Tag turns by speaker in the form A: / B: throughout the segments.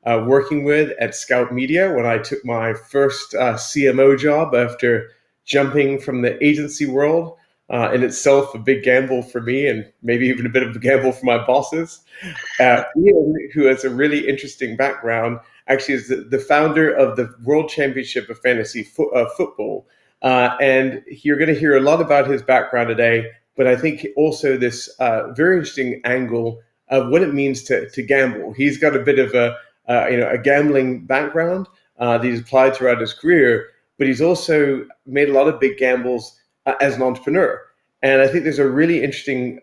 A: working with at Scout Media when I took my first CMO job after jumping from the agency world. In itself, a big gamble for me, and maybe even a bit of a gamble for my bosses. Ian, who has a really interesting background, actually is the founder of the World Championship of Fantasy Football. And you're going to hear a lot about his background today, but I think also this very interesting angle of what it means to gamble. He's got a bit of a gambling background that he's applied throughout his career, but he's also made a lot of big gambles as an entrepreneur. And I think there's a really interesting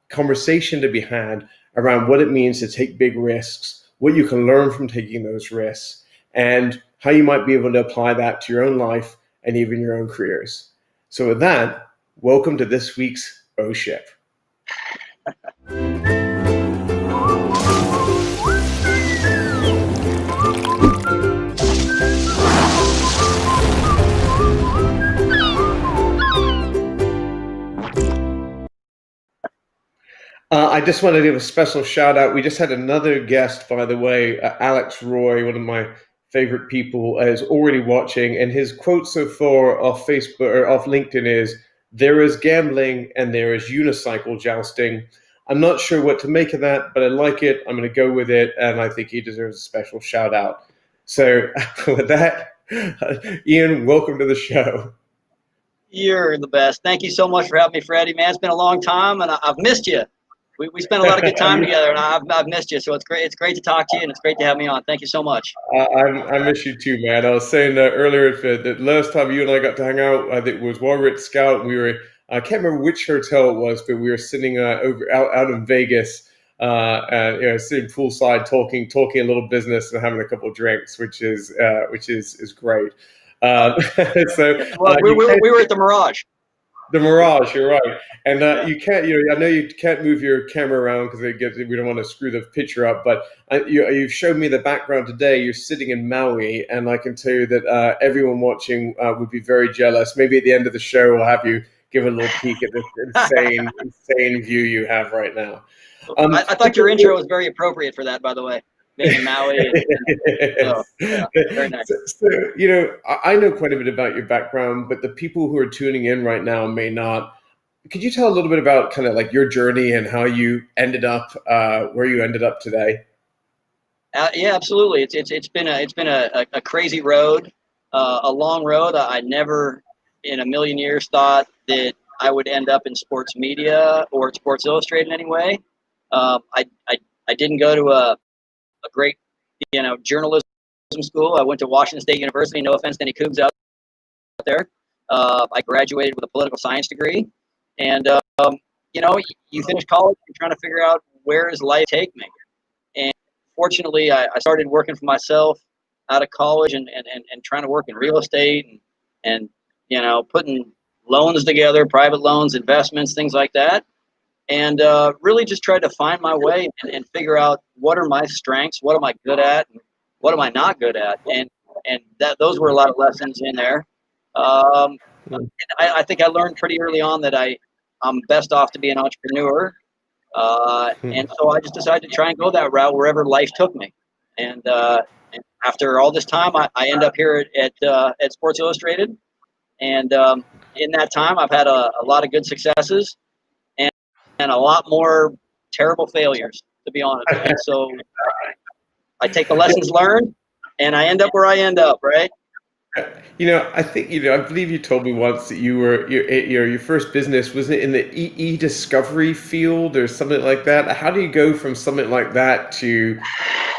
A: conversation to be had around what it means to take big risks, what you can learn from taking those risks, and how you might be able to apply that to your own life and even your own careers. So with that, welcome to this week's O Ship. I just want to give a special shout out. We just had another guest, by the way, Alex Roy, one of my favorite people, is already watching, and his quote so far off Facebook or off LinkedIn is, "There is gambling and there is unicycle jousting." I'm not sure what to make of that, but I like it. I'm going to go with it, and I think he deserves a special shout out. So with that, Ian, welcome to the show.
B: You're the best. Thank you so much for having me, Freddie. Man, it's been a long time, and I've missed you. We spent a lot of good time together, and I've missed you. So it's great. It's great to talk to you, and it's great to have me on. Thank you so much.
A: I miss you too, man. I was saying earlier that last time you and I got to hang out, I think it was while we were at Scout. We were, I can't remember which hotel it was, but we were sitting out in Vegas, and sitting poolside, talking a little business and having a couple of drinks, which is great. So
B: we were at the Mirage.
A: The Mirage, you're right, and you can't. I know you can't move your camera around because we don't want to screw the picture up. But you've showed me the background today. You're sitting in Maui, and I can tell you that everyone watching would be very jealous. Maybe at the end of the show, we'll have you give a little peek at this insane view you have right now.
B: I thought your intro was very appropriate for that, by the way. In Maui. Very nice.
A: So, I know quite a bit about your background, but the people who are tuning in right now may not. Could you tell a little bit about kind of like your journey and how you ended up where you ended up today?
B: Yeah, absolutely. It's been a crazy road, a long road. I never in a million years thought that I would end up in sports media or Sports Illustrated in any way. I didn't go to a great, journalism school. I went to Washington State University. No offense to any Cougs out there. I graduated with a political science degree, and you finish college, you're trying to figure out where does life take me. And fortunately, I started working for myself out of college and trying to work in real estate and putting loans together, private loans, investments, things like that. And really just tried to find my way and figure out what are my strengths, what am I good at, and what am I not good at, and those were a lot of lessons in there. I think I learned pretty early on that I'm best off to be an entrepreneur, and so I just decided to try and go that route wherever life took me. And after all this time, I end up here at Sports Illustrated, and in that time, I've had a lot of good successes and a lot more terrible failures, to be honest. And so I take the lessons learned, and I end up where I end up, right?
A: I think, I believe you told me once that your first business, was it in the e-discovery field or something like that? How do you go from something like that to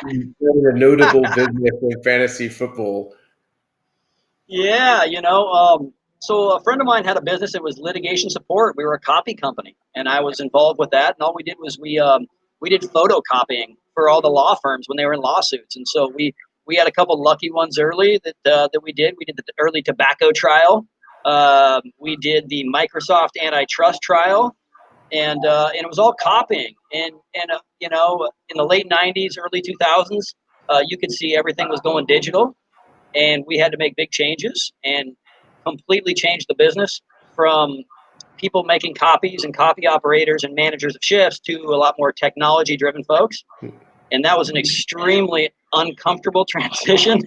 A: a notable business in fantasy football?
B: Yeah, so a friend of mine had a business. It was litigation support. We were a copy company, and I was involved with that. And all we did was we did photocopying for all the law firms when they were in lawsuits. And so we had a couple lucky ones early that we did. We did the early tobacco trial. We did the Microsoft antitrust trial, and it was all copying. And in the late '90s, early 2000s, you could see everything was going digital, and we had to make big changes and completely changed the business from people making copies and copy operators and managers of shifts to a lot more technology driven folks. And that was an extremely uncomfortable transition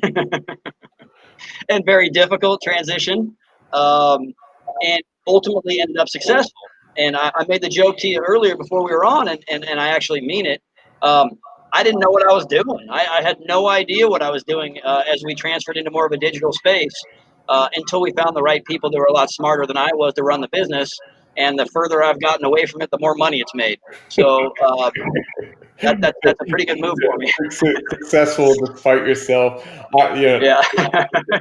B: and very difficult transition. And ultimately ended up successful. And I made the joke to you earlier before we were on, and I actually mean it. I didn't know what I was doing. I had no idea what I was doing as we transferred into more of a digital space until we found the right people that were a lot smarter than I was to run the business. And the further I've gotten away from it, the more money it's made. So that's a pretty good move for me.
A: Successful despite yourself.
B: Yeah,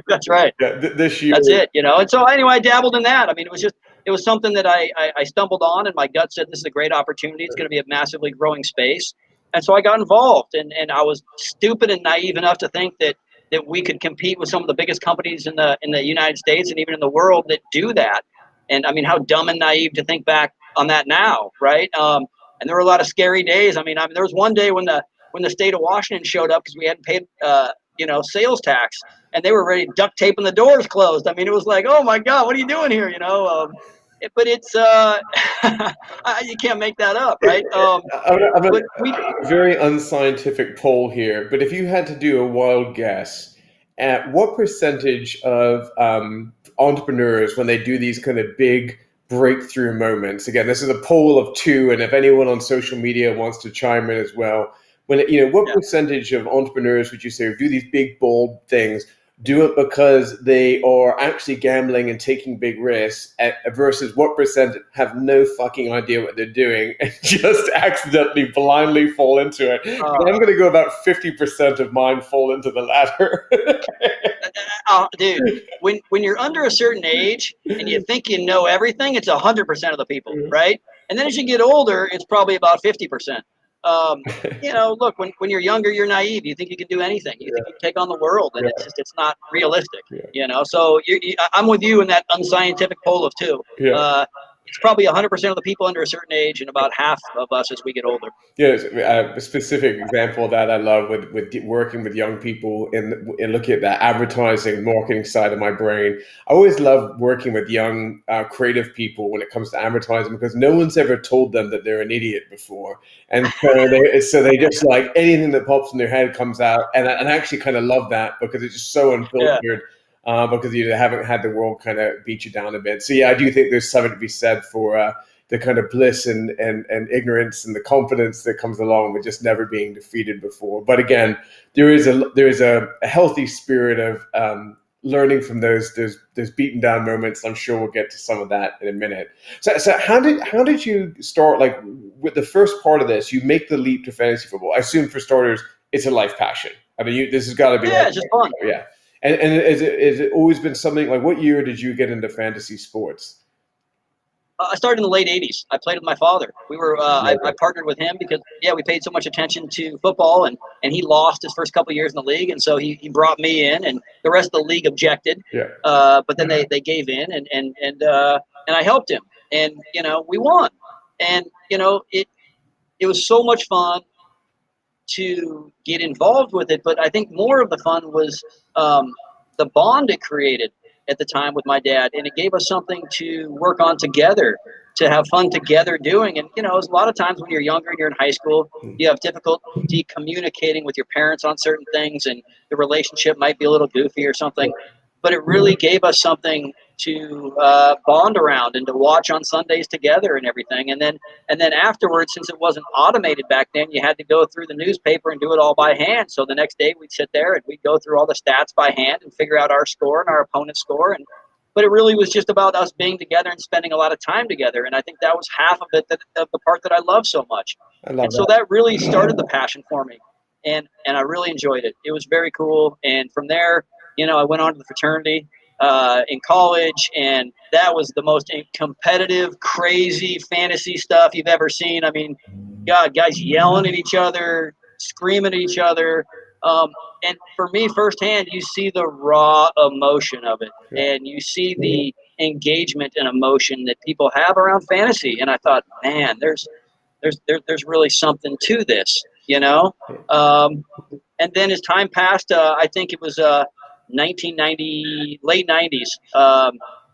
B: that's right.
A: This year.
B: That's it, And so anyway, I dabbled in that. I mean, it was something that I stumbled on, and my gut said this is a great opportunity. It's going to be a massively growing space. And so I got involved, and I was stupid and naive enough to think that we could compete with some of the biggest companies in the United States and even in the world that do that. And I mean, how dumb and naive to think back on that now, right? And there were a lot of scary days. I mean, there was one day when the state of Washington showed up because we hadn't paid sales tax, and they were ready duct taping the doors closed. I mean, it was like, oh my God, what are you doing here? But it's you can't make that up, right?
A: I'm a very unscientific poll here, but if you had to do a wild guess, at what percentage of entrepreneurs, when they do these kind of big breakthrough moments, again, this is a poll of 2, and if anyone on social media wants to chime in as well, what percentage of entrepreneurs would you say who do these big, bold things do it because they are actually gambling and taking big risks versus what percent have no fucking idea what they're doing and just accidentally blindly fall into it? I'm going to go about 50% of mine fall into the latter.
B: Dude, when you're under a certain age and you think you know everything, it's 100% of the people, right? And then as you get older, it's probably about 50%. Look, when you're younger, you're naive. You think you can do anything. You think you can take on the world, and it's not realistic. So I'm with you in that unscientific poll of 2. It's probably 100% of the people under a certain age, and about half of us as we get older.
A: A specific example that I love with working with young people and looking at that advertising marketing side of my brain. I always love working with young creative people when it comes to advertising because no one's ever told them that they're an idiot before, and so they just like anything that pops in their head comes out, and I actually kind of love that because it's just so unfiltered. Because you haven't had the world kind of beat you down a bit. So I do think there's something to be said for the kind of bliss and ignorance and the confidence that comes along with just never being defeated before. But again, there is a healthy spirit of learning from those beaten down moments. I'm sure we'll get to some of that in a minute. So how did you start? Like with the first part of this, you make the leap to fantasy football. I assume for starters, it's a life passion. I mean, this has got to be
B: it's just fun.
A: Yeah. And has it always been something like, what year did you get into fantasy sports?
B: I started in the late 80s. I played with my father. We were I partnered with him because we paid so much attention to football, and he lost his first couple of years in the league, and so he brought me in, and the rest of the league objected. But then they gave in, and I helped him, and we won, and it was so much fun to get involved with it. But I think more of the fun was the bond it created at the time with my dad, and it gave us something to work on together, to have fun together doing. And a lot of times when you're younger and you're in high school, you have difficulty communicating with your parents on certain things, and the relationship might be a little goofy or something. But it really gave us something to bond around and to watch on Sundays together and everything. And then afterwards, since it wasn't automated back then, you had to go through the newspaper and do it all by hand. So the next day we'd sit there and we'd go through all the stats by hand and figure out our score and our opponent's score. But it really was just about us being together and spending a lot of time together. And I think that was half of it, of the part that I love so much. So that really started the passion for me. And I really enjoyed it. It was very cool. And from there, I went on to the fraternity in college, and that was the most competitive, crazy fantasy stuff you've ever seen. I mean, God, guys yelling at each other, screaming at each other. And for me, firsthand, you see the raw emotion of it, and you see the engagement and emotion that people have around fantasy. And I thought, man, there's really something to this, And then as time passed, I think it was 1990, late 90s,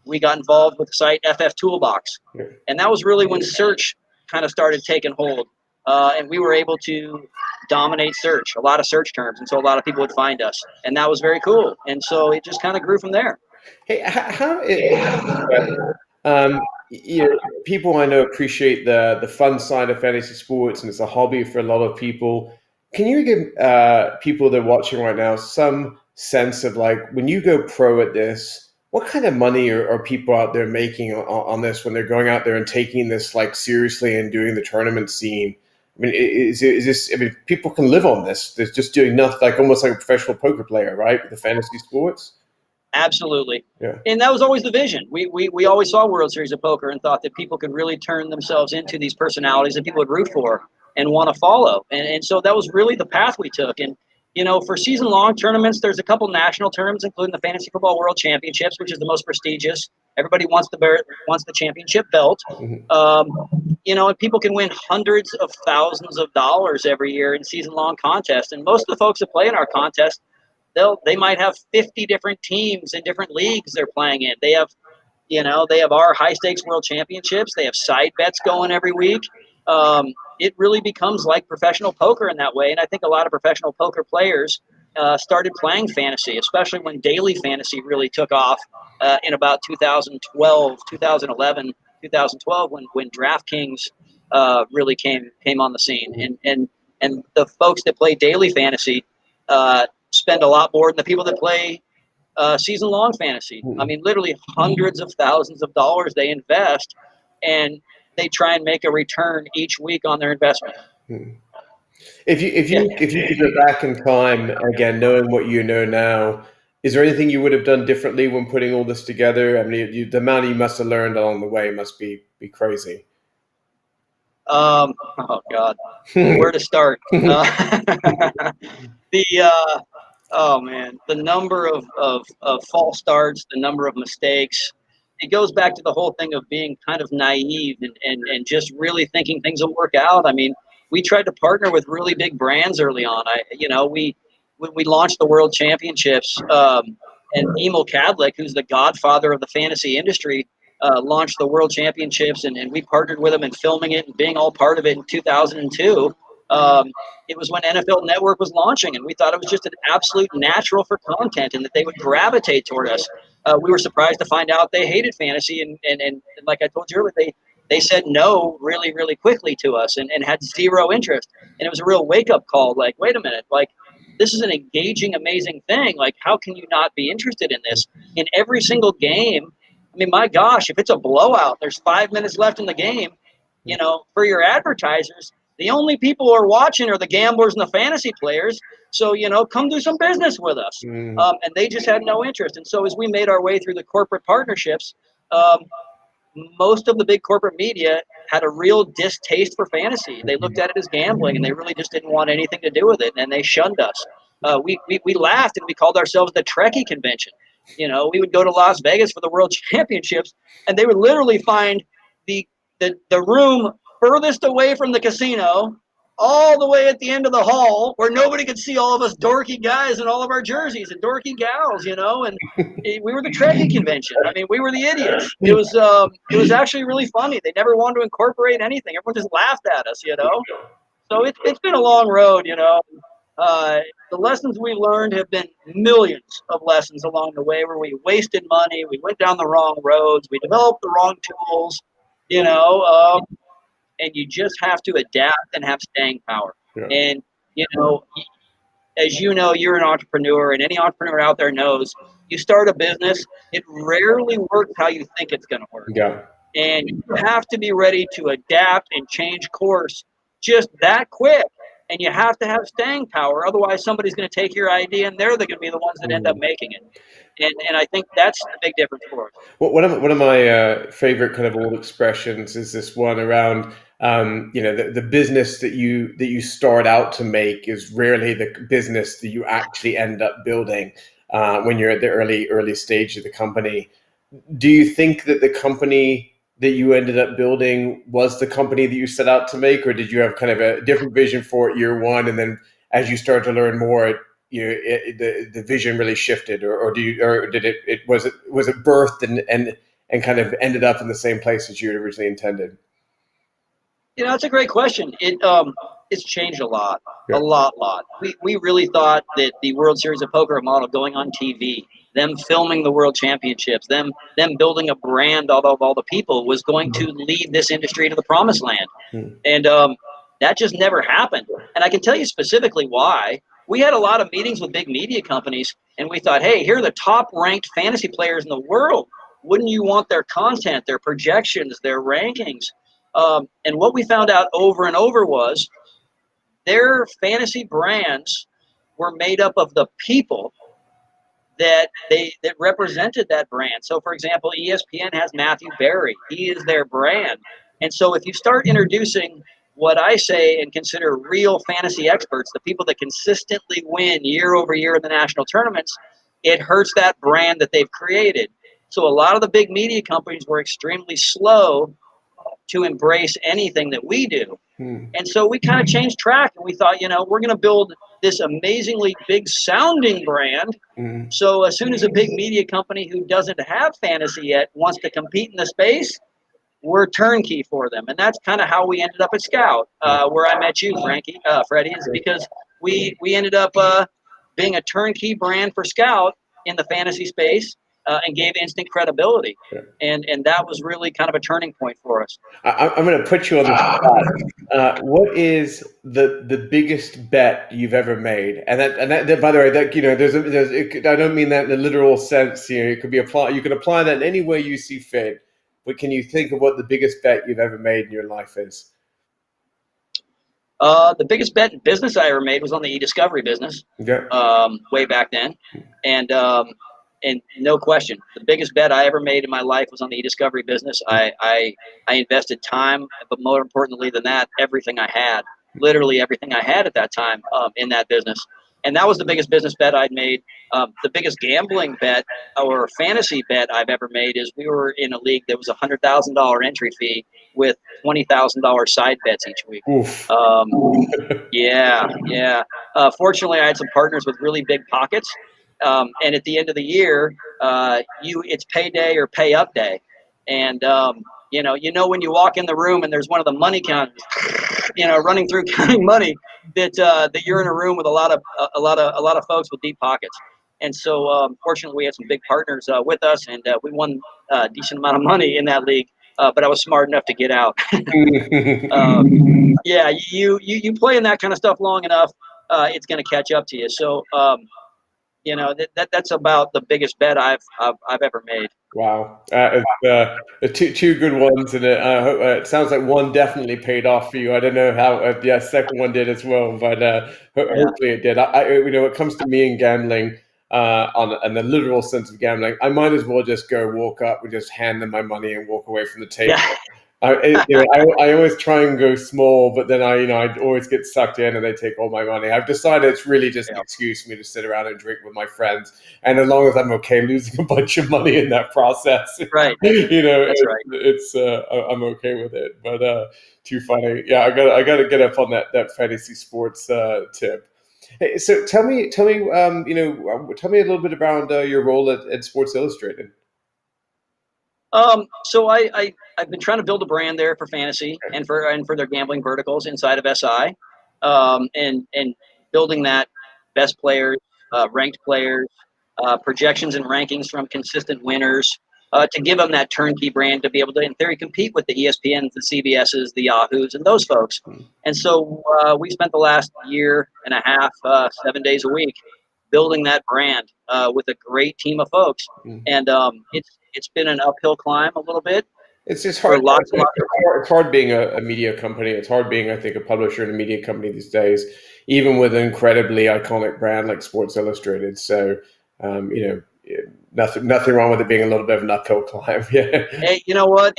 B: we got involved with the site FF Toolbox. And that was really when search kind of started taking hold. and we were able to dominate search, a lot of search terms, and so a lot of people would find us, and that was very cool. And so it just kind of grew from there.
A: Hey, how um, people I know appreciate the fun side of fantasy sports, and it's a hobby for a lot of people. Can you give people that are watching right now some sense of, like, when you go pro at this, what kind of money are people out there making on this when they're going out there and taking this like seriously and doing the tournament scene? I mean, is this? I mean, people can live on this. They're just doing nothing, like almost like a professional poker player, right? With the fantasy sports.
B: Absolutely.
A: Yeah.
B: And that was always the vision. We always saw World Series of Poker and thought that people could really turn themselves into these personalities that people would root for and want to follow. And so that was really the path we took. And, for season-long tournaments, there's a couple national tournaments, including the Fantasy Football World Championships, which is the most prestigious. Everybody wants the championship belt. And people can win hundreds of thousands of dollars every year in season-long contests. And most of the folks that play in our contest, they might have 50 different teams in different leagues they're playing in. They have our high stakes world championships. They have side bets going every week. It really becomes like professional poker in that way. And I think a lot of professional poker players started playing fantasy, especially when daily fantasy really took off in about 2012, 2011, 2012, when DraftKings really came on the scene. And the folks that play daily fantasy spend a lot more than the people that play season-long fantasy. I mean, literally hundreds of thousands of dollars they invest, and they try and make a return each week on their investment.
A: If you could go back in time again, knowing what you know now, is there anything you would have done differently when putting all this together? I mean, the amount you must have learned along the way must be crazy.
B: Oh God, where to start? Oh man, the number of false starts, the number of mistakes. It goes back to the whole thing of being kind of naive and just really thinking things will work out. I mean, we tried to partner with really big brands early on. When we launched the World Championships, and Emil Kadlec, who's the godfather of the fantasy industry, launched the World Championships, and we partnered with him in filming it and being all part of it in 2002. It was when NFL Network was launching, and we thought it was just an absolute natural for content and that they would gravitate toward us. We were surprised to find out they hated fantasy, and like I told you earlier, they said no really, really quickly to us and had zero interest. And it was a real wake-up call, like, wait a minute, like, this is an engaging, amazing thing. Like, how can you not be interested in this? In every single game, I mean, my gosh, if it's a blowout, there's 5 minutes left in the game, for your advertisers, the only people who are watching are the gamblers and the fantasy players. So, come do some business with us. And they just had no interest. And so as we made our way through the corporate partnerships, most of the big corporate media had a real distaste for fantasy. They looked at it as gambling, and they really just didn't want anything to do with it, and they shunned us. We laughed, and we called ourselves the Trekkie Convention. We would go to Las Vegas for the World Championships, and they would literally find the room furthest away from the casino, all the way at the end of the hall, where nobody could see all of us dorky guys and all of our jerseys and dorky gals, and we were the Trekkie Convention. I mean, we were the idiots. It was actually really funny. They never wanted to incorporate anything. Everyone just laughed at us, So it's been a long road, The lessons we learned have been millions of lessons along the way, where we wasted money, we went down the wrong roads, we developed the wrong tools, and you just have to adapt and have staying power. Yeah. And, as you're an entrepreneur, and any entrepreneur out there knows, you start a business, it rarely works how you think it's going to work.
A: Yeah.
B: And you have to be ready to adapt and change course just that quick. And you have to have staying power. Otherwise, somebody's going to take your idea, and they're going to be the ones that end up making it. And I think that's the big difference for us.
A: Well, one of my favorite kind of old expressions is this one around, the business that you start out to make is rarely the business that you actually end up building when you're at the early stage of the company. Do you think that the company that you ended up building was the company that you set out to make, or did you have kind of a different vision for it year one, and then as you started to learn more, the vision really shifted, or was it birthed and kind of ended up in the same place as you had originally intended?
B: It's a great question. It's changed a lot,
A: Yeah.
B: lot. We really thought that the World Series of Poker model going on TV, them filming the World Championships, them building a brand out of all the people was going to lead this industry to the promised land, and that just never happened. And I can tell you specifically why. We had a lot of meetings with big media companies, and we thought, hey, here are the top-ranked fantasy players in the world. Wouldn't you want their content, their projections, their rankings? And what we found out over and over was their fantasy brands were made up of the people that represented that brand. So, for example, ESPN has Matthew Berry. He is their brand. And so if you start introducing what I say and consider real fantasy experts, the people that consistently win year over year in the national tournaments, it hurts that brand that they've created. So a lot of the big media companies were extremely slow to embrace anything that we do. And so we kind of changed track, and we thought, we're going to build this amazingly big sounding brand. So as soon as a big media company who doesn't have fantasy yet wants to compete in the space, we're turnkey for them. And that's kind of how we ended up at Scout, where I met you, Freddie, is because we ended up being a turnkey brand for Scout in the fantasy space. And gave instant credibility, and that was really kind of a turning point for us.
A: I'm going to put you on the spot. What is the biggest bet you've ever made? And that by the way, that I don't mean that in the literal sense. It could be applied. You can apply that in any way you see fit. But can you think of what the biggest bet you've ever made in your life is?
B: The biggest bet in business I ever made was on the e-discovery business, way back then, and no question, the biggest bet I ever made in my life was on the e-discovery business. I invested time, but more importantly than that, everything I had, literally everything I had at that time in that business. And that was the biggest business bet I'd made. The biggest gambling bet or fantasy bet I've ever made is we were in a league that was $100,000 entry fee with $20,000 side bets each week. Yeah. Fortunately, I had some partners with really big pockets. And at the end of the year, it's payday or pay up day. And, when you walk in the room and there's one of the money counters, running through counting money, that you're in a room with a lot of folks with deep pockets. And so, fortunately, we had some big partners with us, and we won a decent amount of money in that league. But I was smart enough to get out. Yeah, you play in that kind of stuff long enough, it's going to catch up to you. So, that's about the biggest bet I've ever made.
A: Wow, two good ones, and it sounds like one definitely paid off for you. I don't know how second one did as well, but hopefully it did. When it comes to me and gambling, on the literal sense of gambling, I might as well just go walk up and just hand them my money and walk away from the table.
B: Yeah.
A: I always try and go small, but then I always get sucked in and they take all my money. I've decided it's really just an excuse for me to sit around and drink with my friends, and as long as I'm okay losing a bunch of money in that process,
B: right?
A: That's right. It's I'm okay with it. But too funny. Yeah, I got to get up on that fantasy sports tip. Hey, so tell me, tell me a little bit about your role at Sports Illustrated.
B: So I've been trying to build a brand there for fantasy and for their gambling verticals inside of SI, and building that best players, ranked players, projections and rankings from consistent winners, to give them that turnkey brand to be able to, in theory, compete with the ESPNs, the CBSs, the Yahoos, and those folks. And so we spent the last year and a half, 7 days a week, building that brand with a great team of folks. And it's been an uphill climb a little bit.
A: It's just hard. It's hard being a media company. It's hard being, I think, a publisher in a media company these days, even with an incredibly iconic brand like Sports Illustrated. So, nothing wrong with it being a little bit of an uphill climb. Yeah.
B: Hey, you know what?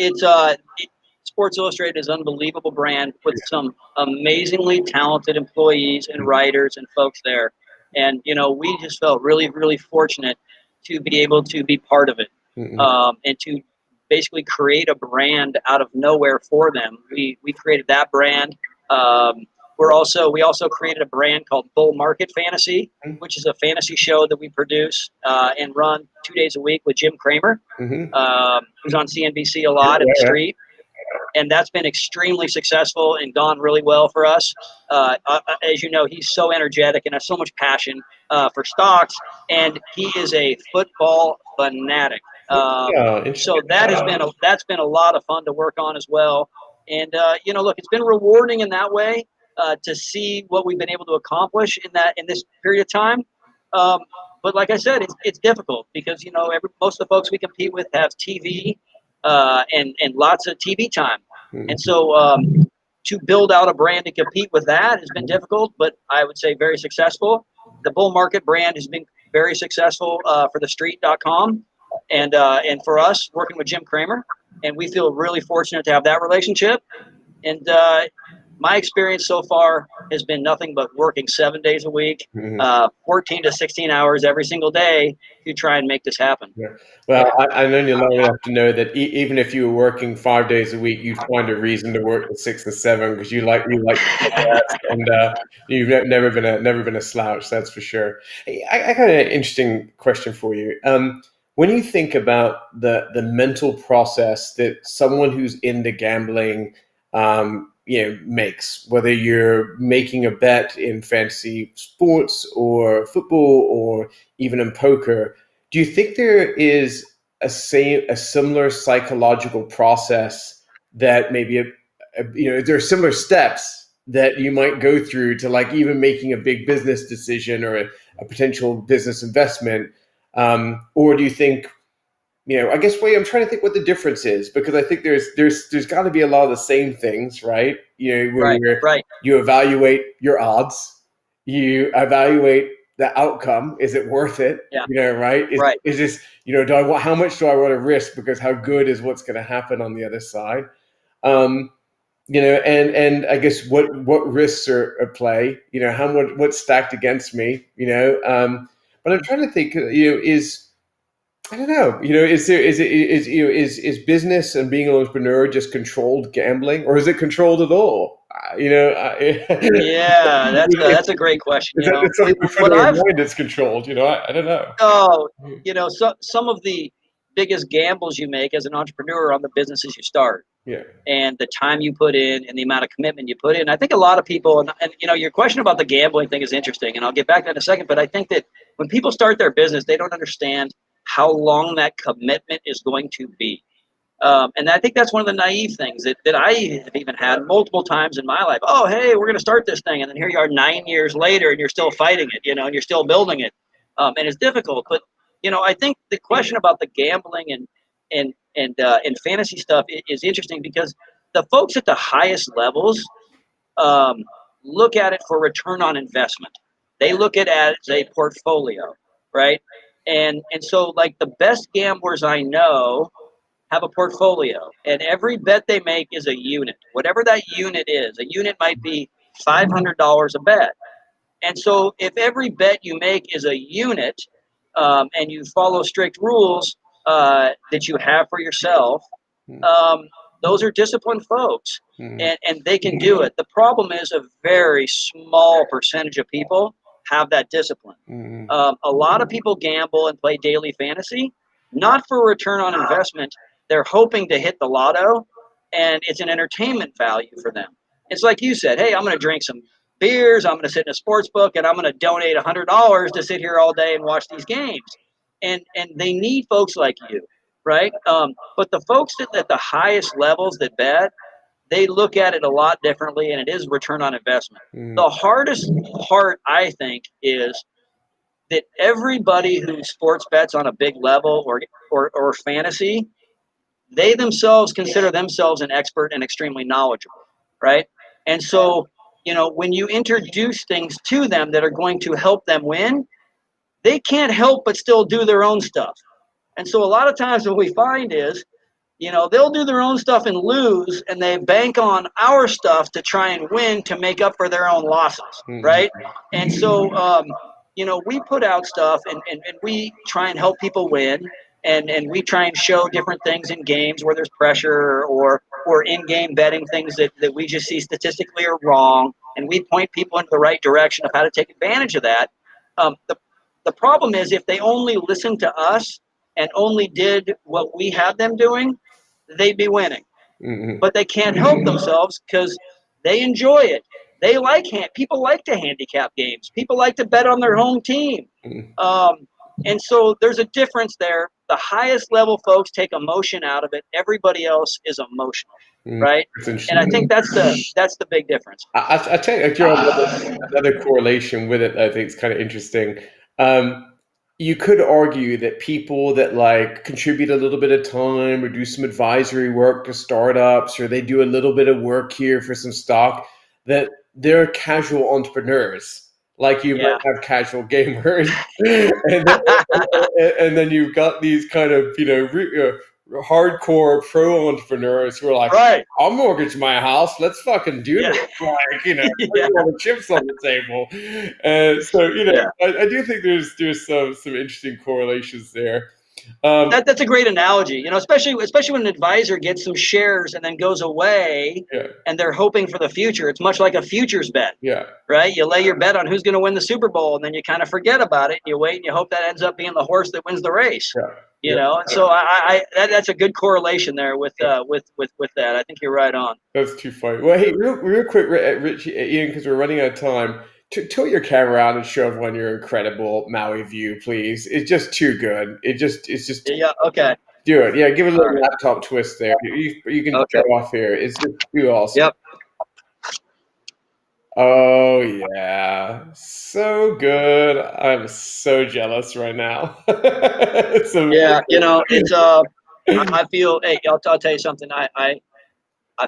B: Sports Illustrated is an unbelievable brand with some amazingly talented employees and writers and folks there. And, we just felt really, really fortunate to be able to be part of it. And to basically create a brand out of nowhere for them. We created that brand. We also created a brand called Bull Market Fantasy, which is a fantasy show that we produce and run 2 days a week with Jim Cramer, who's on CNBC a lot in the street. and that's been extremely successful and gone really well for us. As you know, he's so energetic and has so much passion for stocks, and he is a football fanatic.
A: Yeah,
B: So that's been a lot of fun to work on as well. And look, it's been rewarding in that way to see what we've been able to accomplish in this period of time. Um, but like I said, it's difficult because most of the folks we compete with have TV and lots of TV time, and so to build out a brand to compete with that has been difficult. But I would say very successful. The Bull Market brand has been very successful for TheStreet.com, and for us working with Jim Cramer, and we feel really fortunate to have that relationship. And my experience so far has been nothing but working 7 days a week, 14 to 16 hours every single day to try and make this happen.
A: Yeah. Well, I've known you long enough to know that even if you were working 5 days a week, you'd find a reason to work the 6 and 7 because you like to take rest, and you've never been a slouch. That's for sure. Hey, I got an interesting question for you. When you think about the mental process that someone who's into gambling, makes, whether you're making a bet in fantasy sports or football or even in poker. Do you think there is a similar psychological process that maybe there are similar steps that you might go through to like even making a big business decision or a potential business investment, or do you think I guess I'm trying to think what the difference is, because I think there's got to be a lot of the same things, right?
B: Right.
A: You evaluate your odds, you evaluate the outcome. Is it worth it?
B: Yeah.
A: Right?
B: Right.
A: Is this how much do I want to risk, because how good is what's going to happen on the other side? And I guess what risks are at play? What's stacked against me? But I'm trying to think. Is I don't know. Is business and being an entrepreneur just controlled gambling, or is it controlled at all?
B: Yeah, that's a great question.
A: Is that just something for
B: What
A: their
B: I've
A: mind that's controlled? I don't know.
B: Oh, some of the biggest gambles you make as an entrepreneur are on the businesses you start
A: Yeah.
B: and the time you put in and the amount of commitment you put in. I think a lot of people, and your question about the gambling thing is interesting, and I'll get back to that in a second. But I think that when people start their business, they don't understand how long that commitment is going to be. And I think that's one of the naive things that I have even had multiple times in my life. Oh, hey, we're going to start this thing. And then here you are 9 years later and you're still fighting it, and you're still building it. And it's difficult. But, I think the question about the gambling and fantasy stuff is interesting because the folks at the highest levels look at it for return on investment. They look at it as a portfolio, right? And so, like, the best gamblers I know have a portfolio, and every bet they make is a unit. Whatever that unit is, a unit might be $500 a bet. And so, if every bet you make is a unit, and you follow strict rules that you have for yourself, those are disciplined folks, and they can do it. The problem is a very small percentage of people have that discipline. A lot of people gamble and play daily fantasy, not for return on investment. They're hoping to hit the lotto, and it's an entertainment value for them. It's like you said, hey, I'm going to drink some beers, I'm going to sit in a sports book, and I'm going to donate $100 to sit here all day and watch these games. And they need folks like you, right? But the folks at the highest levels that bet, they look at it a lot differently, and it is return on investment. The hardest part, I think, is that everybody who sports bets on a big level or fantasy, they themselves consider themselves an expert and extremely knowledgeable, right? And so, when you introduce things to them that are going to help them win, they can't help but still do their own stuff. And so a lot of times what we find is, they'll do their own stuff and lose, and they bank on our stuff to try and win to make up for their own losses, right? And so, we put out stuff and we try and help people win. And we try and show different things in games where there's pressure or in-game betting things that we just see statistically are wrong. And we point people in the right direction of how to take advantage of that. The problem is if they only listen to us and only did what we had them doing, they'd be winning.
A: Mm-hmm.
B: but they can't help themselves because they enjoy it. They like people like to handicap games. People like to bet on their home team.
A: Mm-hmm.
B: And so there's a difference there. The highest level folks take emotion out of it. Everybody else is emotional, right?
A: That's
B: And I
A: interesting.
B: think that's the big difference.
A: I tell you, another correlation with it that I think is kind of interesting. Um, you could argue that people that like contribute a little bit of time or do some advisory work to startups, or they do a little bit of work here for some stock, that they're casual entrepreneurs. Like you
B: Yeah.
A: might have casual gamers, and then you've got these kind of hardcore pro entrepreneurs who are like,
B: Right.
A: I'll mortgage my house. Let's fucking do
B: Yeah.
A: this. Like, put
B: Yeah.
A: all the chips on the table. And so,
B: Yeah.
A: I do think there's some interesting correlations there. Um,
B: That's a great analogy, especially when an advisor gets some shares and then goes away
A: yeah,
B: and they're hoping for the future. It's much like a futures bet,
A: yeah,
B: right? You lay your bet on who's going to win the Super Bowl, and then you kind of forget about it. And you wait and you hope that ends up being the horse that wins the race.
A: yeah, yeah.
B: And so that's a good correlation there with that. I think you're right on.
A: That's too funny. Well, hey, real quick, Richie, Ian, because we're running out of time. Tilt your camera out and show everyone your incredible Maui view, please. It's just too good. It's just
B: Yeah. Okay.
A: do it. Yeah, give it a
B: All
A: little
B: right.
A: laptop twist there. You can show
B: Okay.
A: off here. It's just too awesome.
B: Yep.
A: Oh yeah, so good. I'm so jealous right now. It's
B: Yeah.
A: amazing.
B: It's I feel. Hey, I'll tell you something. I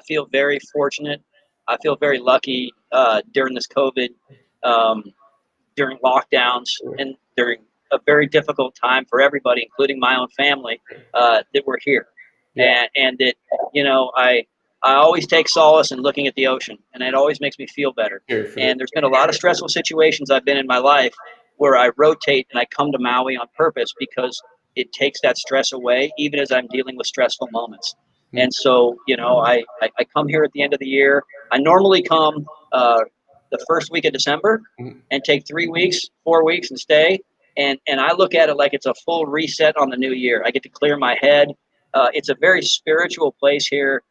B: feel very fortunate. I feel very lucky during this COVID, um, during lockdowns, and during a very difficult time for everybody, including my own family, that we're here,
A: Yeah,
B: and that I always take solace in looking at the ocean, and it always makes me feel better.
A: here for this.
B: And there's been a lot of stressful situations I've been in my life where I rotate and I come to Maui on purpose because it takes that stress away, even as I'm dealing with stressful moments.
A: Mm,
B: And so, I come here at the end of the year. I normally come the first week of December
A: mm,
B: and take 3 weeks, 4 weeks, and stay. And I look at it like it's a full reset on the new year. I get to clear my head. It's a very spiritual place here.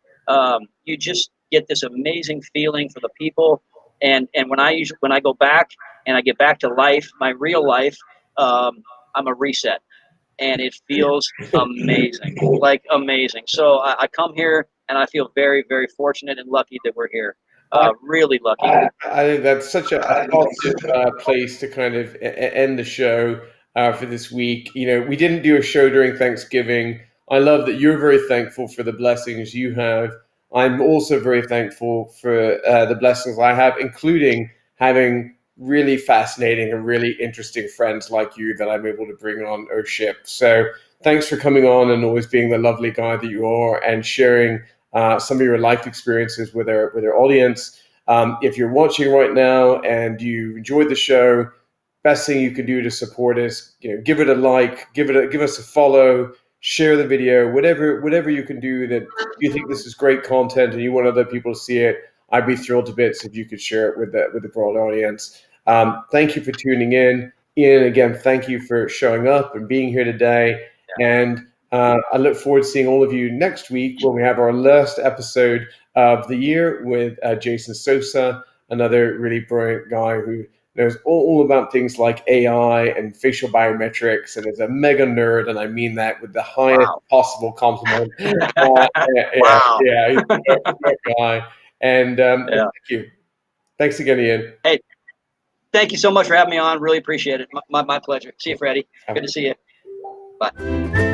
B: You just get this amazing feeling for the people. And when I go back and I get back to life, my real life, I'm a reset, and it feels amazing, like amazing. So I come here and I feel very, very fortunate and lucky that we're here. Really lucky.
A: I think that's such a positive place to kind of end the show for this week. We didn't do a show during Thanksgiving. I love that you're very thankful for the blessings you have. I'm also very thankful for the blessings I have, including having really fascinating and really interesting friends like you that I'm able to bring on our ship. So thanks for coming on and always being the lovely guy that you are and sharing some of your life experiences with our audience. If you're watching right now and you enjoyed the show, best thing you can do to support us, give it a like, give us a follow, share the video, whatever you can do that you think this is great content and you want other people to see it. I'd be thrilled to bits if you could share it with the broad audience. Thank you for tuning in. Ian, again, thank you for showing up and being here today. And I look forward to seeing all of you next week when we have our last episode of the year with Jason Sosa, another really brilliant guy who knows all about things like AI and facial biometrics and is a mega nerd, and I mean that with the highest possible compliment.
B: Wow.
A: Yeah, he's a great guy. And
B: Yeah.
A: thank you. Thanks again, Ian.
B: Hey, thank you so much for having me on. Really appreciate it. My pleasure. See you, Freddie. Good to see you. Bye.